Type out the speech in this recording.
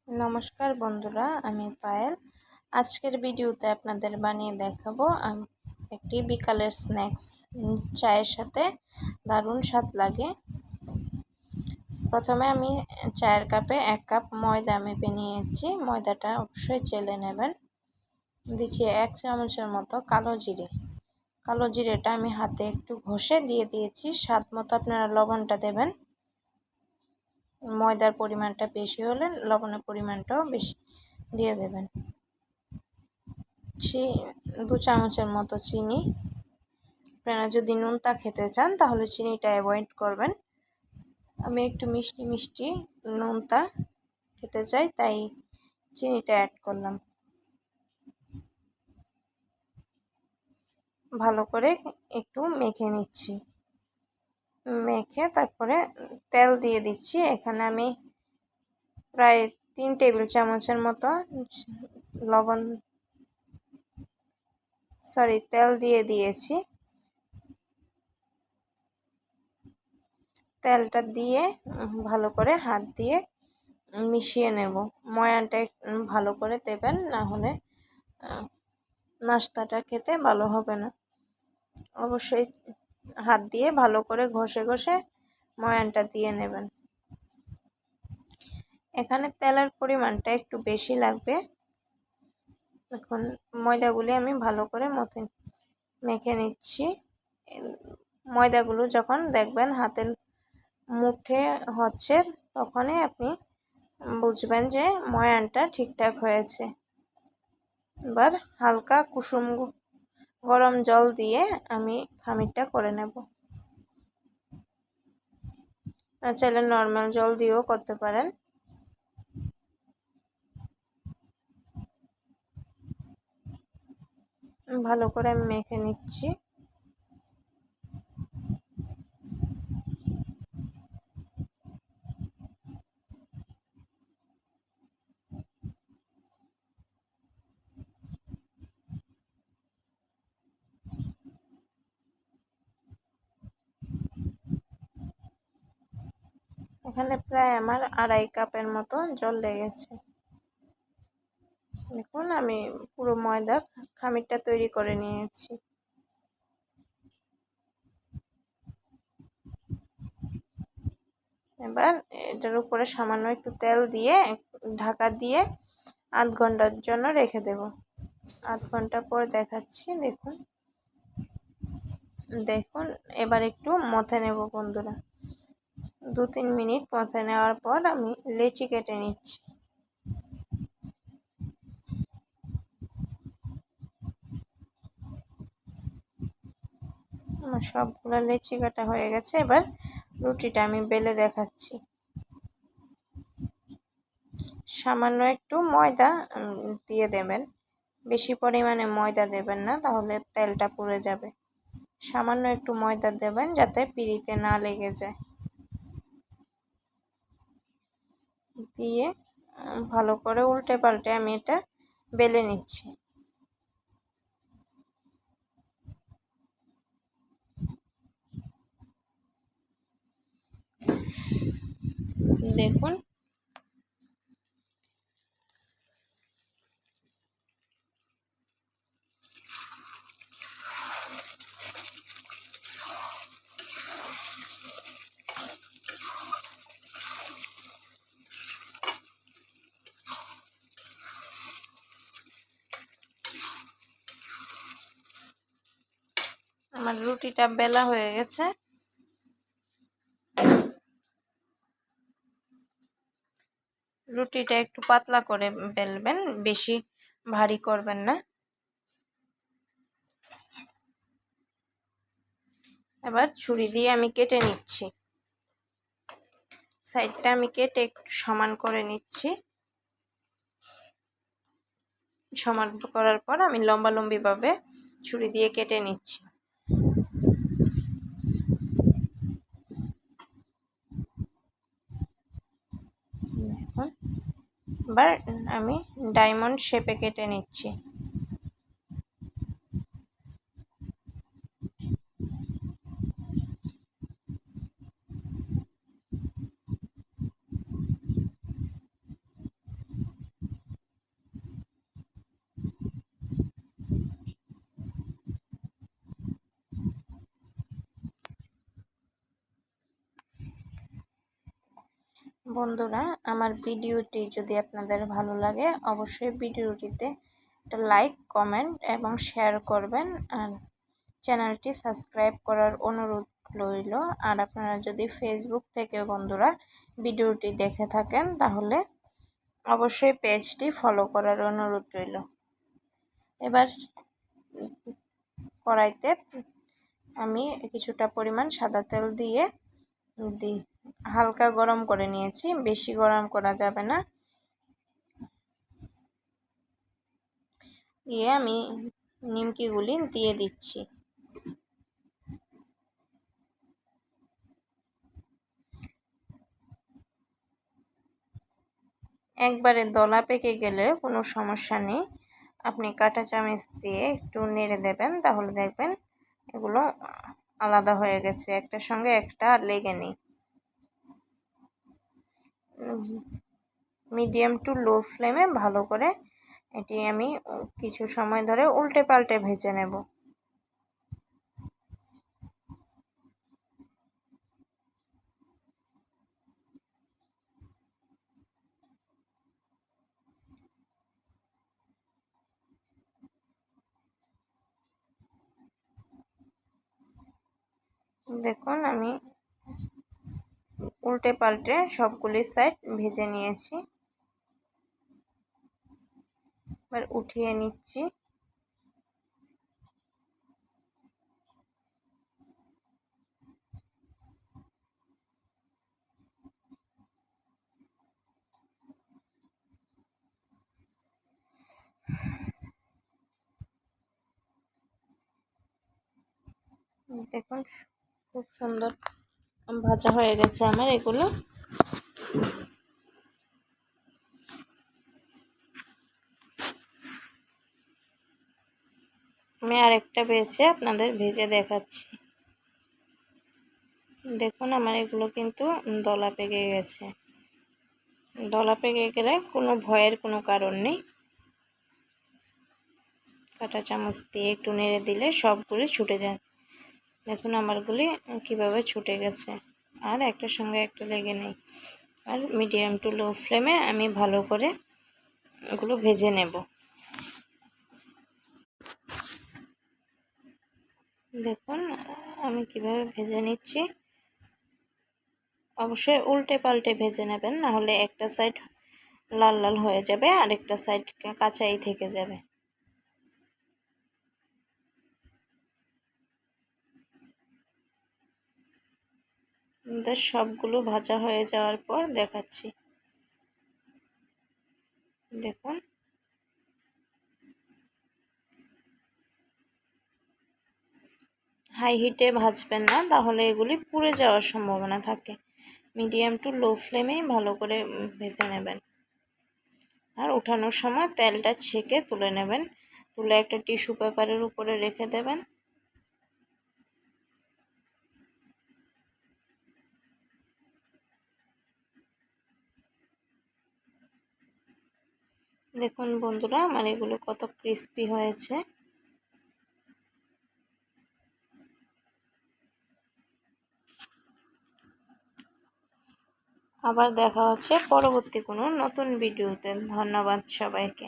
নমস্কার বন্ধুরা, আমি পায়েল। আজকের ভিডিওতে আপনাদের বানিয়ে দেখাবো একটি বিকালের স্ন্যাক্স। চায়ের সাথে দারুণ স্বাদ লাগে। প্রথমে আমি চায়ের কাপে 1 কাপ ময়দা মেপে নিয়েছি। ময়দাটা অবশ্যই চেলে নেবেন। দিচ্ছি 1 চামচের মতো কালো জিরেটা আমি হাতে একটু ঘষে দিয়ে দিয়েছি। স্বাদ মতো আপনারা লবণটা দেবেন। ময়দার পরিমাণটা বেশি হলে লবণের পরিমাণটাও বেশি দিয়ে দেবেন। 2 চামচের মতো চিনি। আপনারা যদি নোনতা খেতে চান তাহলে চিনিটা অ্যাভয়েড করবেন। আমি একটু মিষ্টি নোনতা খেতে চাই, তাই চিনিটা অ্যাড করলাম। ভালো করে একটু মেখে নিচ্ছি। মেখে তারপরে তেল দিয়ে দিচ্ছি। এখানে আমি প্রায় 3 টেবিল চামচের মতো তেল দিয়ে দিয়েছি। তেলটা দিয়ে ভালো করে হাত দিয়ে মিশিয়ে নেব। ময়ানটা ভালো করে দেবেন, না হলে নাস্তাটা খেতে ভালো হবে না। অবশ্যই হাত দিয়ে ভালো করে ঘষে ঘষে ময়ানটা দিয়ে নেবেন। এখানে তেলের পরিমাণটা একটু বেশি লাগবে। এখন ময়দাগুলি আমি ভালো করে মেখে নিচ্ছি। ময়দাগুলো যখন দেখবেন হাতের মুঠে হচ্ছে, তখনই আপনি বুঝবেন যে ময়ানটা ঠিকঠাক হয়েছে। এবার হালকা কুসুম গরম জল দিয়ে আমি খামিরটা করে নেব। চাইলে নর্মাল জল দিয়েও করতে পারেন। ভালো করে আমি মেখে নিচ্ছি। এখানে প্রায় আমার 2.5 কাপের মতো জল লেগেছে। দেখুন, আমি পুরো ময়দার খামিরটা তৈরি করে নিয়েছি। এবার এটার উপরে সামান্য একটু তেল দিয়ে ঢাকা দিয়ে 8 ঘন্টার জন্য রেখে দেব। 8 ঘন্টা পর দেখাচ্ছি। দেখুন এবার একটু মথে নেব বন্ধুরা। 2-3 মিনিট মথে নেওয়ার পর আমি লেচি কেটে নিচ্ছি। আমার সবগুলো লেচি কাটা হয়ে গেছে। এবার রুটিটা আমি বেলে দেখাচ্ছি। সামান্য একটু ময়দা দিয়ে দেবেন। বেশি পরিমাণে ময়দা দেবেন না, তাহলে তেলটা পুড়ে যাবে। সামান্য একটু ময়দা দেবেন যাতে পিঁড়িতে না লেগে যায়। দিয়ে ভালো করে উল্টে পাল্টে আমি এটা বেলে নিচ্ছি। দেখুন আমার রুটিটা বেলা হয়ে গেছে। রুটিটা একটু পাতলা করে বেলবেন, বেশি ভারী করবেন না। এবার ছুরি দিয়ে আমি কেটে নিচ্ছি। সাইডটা আমি কেটে একটু সমান করে নিচ্ছি। সমান করার পর আমি লম্বালম্বি ভাবে ছুরি দিয়ে কেটে নিচ্ছি। দেখুন, এবার আমি ডায়মন্ড শেপে কেটে নিচ্ছি। বন্ধুরা, আমার ভিডিওটি যদি আপনাদের ভালো লাগে অবশ্যই ভিডিওটিতে একটা লাইক, কমেন্ট এবং শেয়ার করবেন। আর চ্যানেলটি সাবস্ক্রাইব করার অনুরোধ রইল। আর আপনারা যদি ফেসবুক থেকে বন্ধুরা ভিডিওটি দেখে থাকেন তাহলে অবশ্যই পেজটি ফলো করার অনুরোধ রইল। এবার কড়াইতে আমি কিছুটা পরিমাণ সাদা তেল দিয়ে হালকা গরম করে নিয়েছি, বেশি গরম করা যাবে না। দিয়ে আমি নিমকিগুলি দিয়ে দিচ্ছি। একবারে দলা পেকে গেলে কোনো সমস্যা নেই, আপনি কাঁটা চামচ দিয়ে একটু নেড়ে দেবেন, তাহলে দেখবেন এগুলো আলাদা হয়ে গেছে, একটার সঙ্গে একটা আর লেগে নেই। মিডিয়াম টু লো ফ্লেমে ভালো করে এটি আমি কিছু সময় ধরে উল্টে পাল্টে ভেজে নেব। দেখুন আমি উল্টে পাল্টে সবগুলি সাইড ভেজে নিয়েছি। এবার উঠিয়ে নিচ্ছি। দেখুন খুব সুন্দর ভাজা হয়ে গেছে আমার এগুলো। আমি আরেকটা বেছে আপনাদের ভেজে দেখাচ্ছি। দেখুন আমার এগুলো কিন্তু দলা পেকে গেছে। দলা পেকে গেলে কোনো ভয়ের কোনো কারণ নেই, কাঁটা চামচ দিয়ে একটু নেড়ে দিলে সবগুলি ছুটে যায়। দেখুন আমারগুলি কিভাবে ছুটে গেছে আর একটার সঙ্গে একটা লেগে নেই। আর মিডিয়াম টু লো ফ্লেমে আমি ভালো করে এগুলো ভেজে নেব। দেখুন আমি কিভাবে ভেজে নিচ্ছি। অবশ্যই উল্টে পাল্টে ভেজে নেবেন, না হলে একটা সাইড লাল লাল হয়ে যাবে আর একটা সাইড কাঁচাই থেকে যাবে। সবগুলো ভাজা হয়ে যাওয়ার পর দেখাচ্ছি। দেখুন হাই হিটে ভাজবেন না, তাহলে এগুলি পুড়ে যাওয়ার সম্ভাবনা থাকে। মিডিয়াম টু লো ফ্লেমেই ভালো করে ভেজে নেবেন। আর ওঠানোর সময় তেলটা ছেঁকে তুলে নেবেন, তুলে একটা টিস্যু পেপারের উপরে রেখে দেবেন। দেখুন বন্ধুরা আমার এগুলো কত ক্রিস্পি হয়েছে। আবার দেখা হচ্ছে পরবর্তী কোনো নতুন ভিডিওতে। ধন্যবাদ সবাইকে।